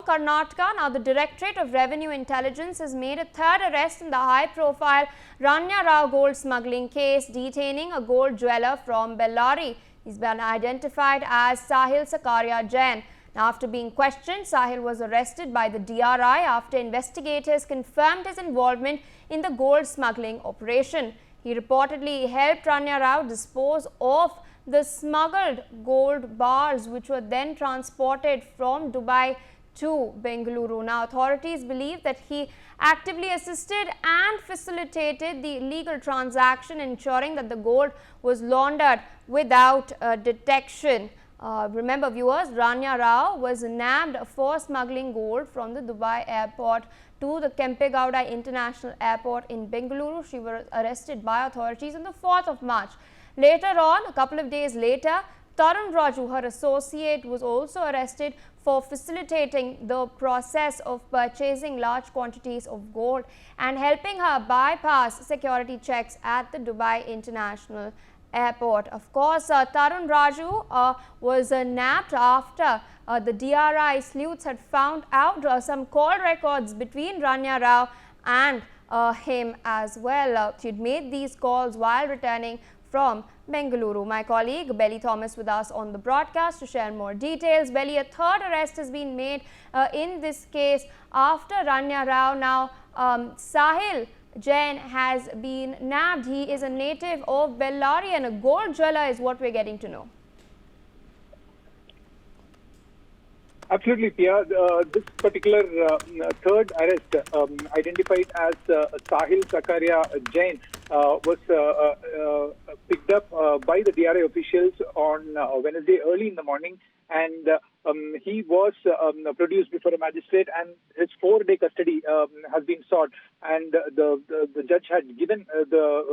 Karnataka. Now, the Directorate of Revenue Intelligence has made a third arrest in the high-profile Ranya Rao gold smuggling case, detaining a gold jeweler from Ballari. He's been identified as Sahil Sakariya Jain. Now, after being questioned, Sahil was arrested by the DRI after investigators confirmed his involvement in the gold smuggling operation. He reportedly helped Ranya Rao dispose of the smuggled gold bars, which were then transported from Dubai to Bengaluru. Now, authorities believe that he actively assisted and facilitated the illegal transaction, ensuring that the gold was laundered without detection. Remember, viewers, Ranya Rao was nabbed for smuggling gold from the Dubai airport to the Kempegowda International Airport in Bengaluru. She was arrested by authorities on the 4th of March. Later on, a couple of days later, Tarun Raju, her associate, was also arrested for facilitating the process of purchasing large quantities of gold and helping her bypass security checks at the Dubai International Airport. Of course, Tarun Raju was nabbed after the DRI sleuths had found out some call records between Ranya Rao and him as well. She'd made these calls while returning from Bengaluru. My colleague Belly Thomas with us on the broadcast to share more details. Belly, a third arrest has been made in this case after Ranya Rao. Now, Sahil Jain has been nabbed. He is a native of Ballari and a gold jeweler is what we're getting to know. Absolutely, Pia. This particular third arrest, identified as Sahil Sakariya Jain, was picked up by the DRI officials on Wednesday early in the morning, and he was produced before a magistrate, and his 4-day custody has been sought. And the judge had given the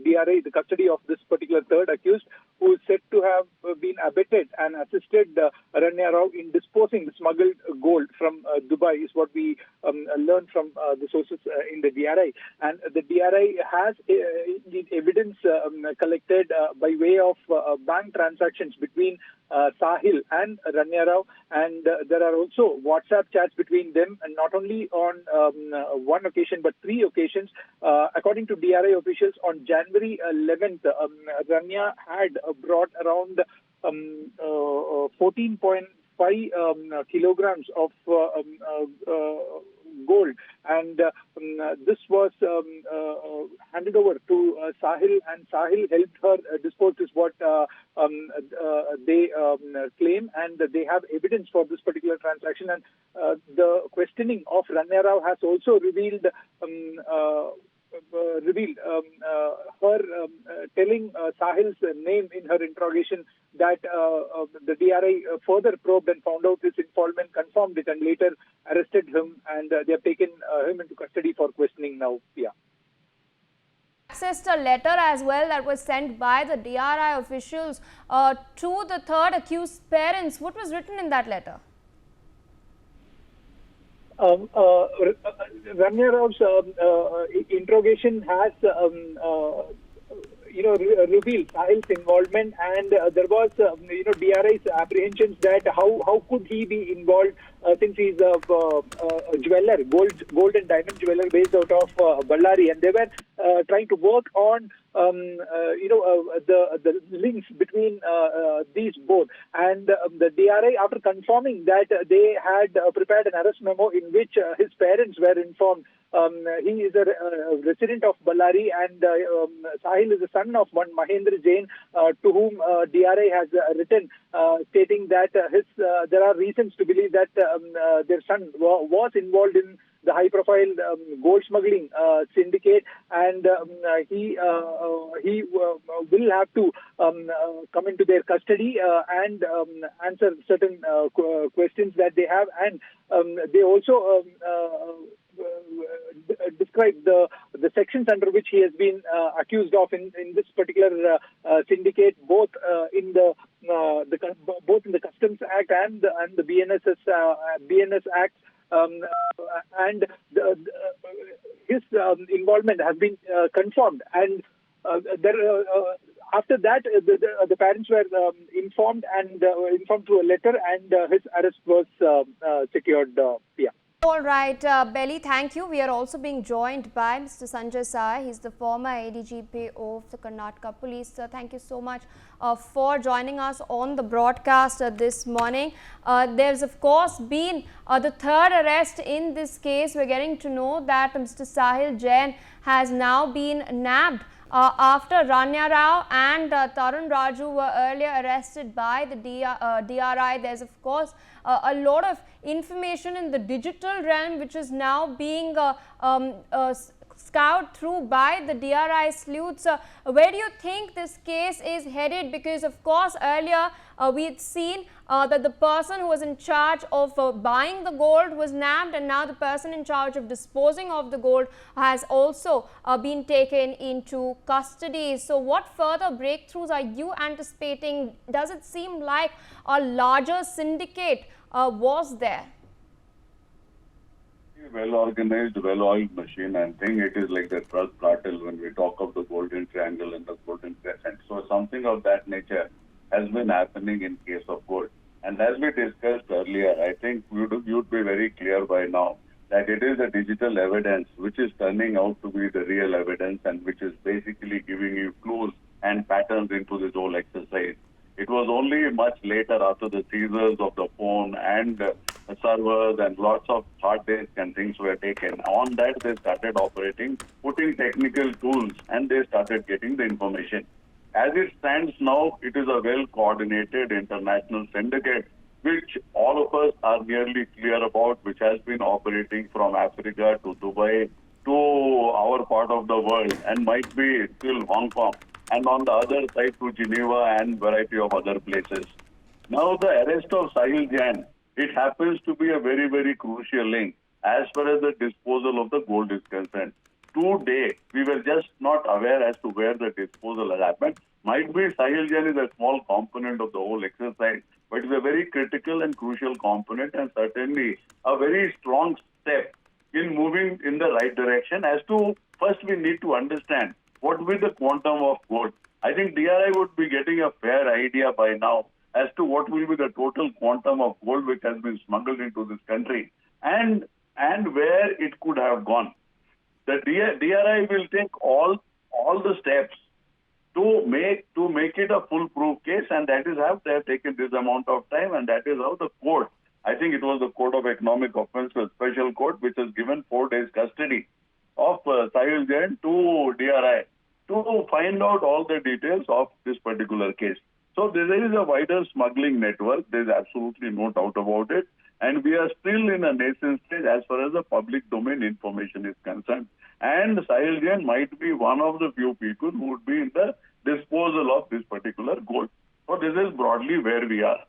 DRI the custody of this particular third accused, who is said to have been abetted and assisted Ranya Rao in disposing the smuggled gold from Dubai, is what we learned from the sources in the DRI. And the DRI has evidence collected by way of bank transactions between Sahil and Ranya Rao, and there are also WhatsApp chats between them, and not only on one occasion but 3 occasions. According to DRI officials, on January 11th, Ranya had brought around 14.5 kilograms of gold, and this was handed over to Sahil, and Sahil helped her dispose, is what they claim, and they have evidence for this particular transaction. And the questioning of Ranya Rao has also revealed her telling Sahil's name in her interrogation, that the DRI further probed and found out his involvement, confirmed it, and later arrested him, and they have taken him into custody for questioning now. Yeah. Accessed a letter as well that was sent by the DRI officials to the third accused's parents. What was written in that letter? Ranya Rao's interrogation has revealed Sahil's involvement, and there was DRI's apprehensions that how could he be involved, since he's a jeweler, gold and diamond jeweler based out of Ballari, and they were trying to work on the links between these both. And the DRI, after confirming that they had prepared an arrest memo in which his parents were informed. He is a resident of Ballari, and Sahil is the son of one Mahendra Jain, to whom DRI has written, stating that there are reasons to believe that their son was involved in the high-profile gold smuggling syndicate, and he will have to come into their custody and answer certain questions that they have, and they also describe the sections under which he has been accused of in this particular syndicate, both in the Customs Act and the BNS Act. And his involvement has been confirmed, and there After that, the parents were informed and informed through a letter, and his arrest was secured. Yeah. All right, Belly, thank you. We are also being joined by Mr. Sanjay Sai. He's the former ADGP of the Karnataka Police. Thank you so much for joining us on the broadcast this morning. There's, of course, been the third arrest in this case. We're getting to know that Mr. Sahil Jain has now been nabbed after Ranya Rao and Tarun Raju were earlier arrested by the DRI. There's, of course, a lot of information in the digital realm which is now being scoured through by the DRI sleuths. Where do you think this case is headed? Because, of course, earlier we had seen that the person who was in charge of buying the gold was nabbed, and now the person in charge of disposing of the gold has also been taken into custody. So what further breakthroughs are you anticipating? Does it seem like a larger syndicate was there? Well-organized, well-oiled machine, and think it is like the drug cartel when we talk of the Golden Triangle and the Golden Crescent. So something of that nature has been happening in case of gold. And as we discussed earlier, I think you'd be very clear by now that it is the digital evidence which is turning out to be the real evidence and which is basically giving you clues and patterns into this whole exercise. It was only much later, after the seizures of the phone and servers and lots of hard disks and things were taken. On that, they started operating, putting technical tools, and they started getting the information. As it stands now, it is a well-coordinated international syndicate, which all of us are nearly clear about, which has been operating from Africa to Dubai to our part of the world and might be still Hong Kong, and on the other side to Geneva and variety of other places. Now the arrest of Sahil Jain, it happens to be a very, very crucial link as far as the disposal of the gold is concerned. Today, we were just not aware as to where the disposal has happened. Might be Sahil Jain is a small component of the whole exercise, but it's a very critical and crucial component, and certainly a very strong step in moving in the right direction. As to, first we need to understand what will be the quantum of gold. I think DRI would be getting a fair idea by now as to what will be the total quantum of gold which has been smuggled into this country and where it could have gone. The DRI will take all the steps to make it a foolproof case, and that is how they have taken this amount of time, and that is how the court, I think it was the Code of Economic Offences Special Court, which has given 4 days custody of Sahil Jain to DRI to find out all the details of this particular case. So there is a wider smuggling network. There is absolutely no doubt about it. And we are still in a nascent stage as far as the public domain information is concerned. And Sahil Jain might be one of the few people who would be in the disposal of this particular gold. So this is broadly where we are.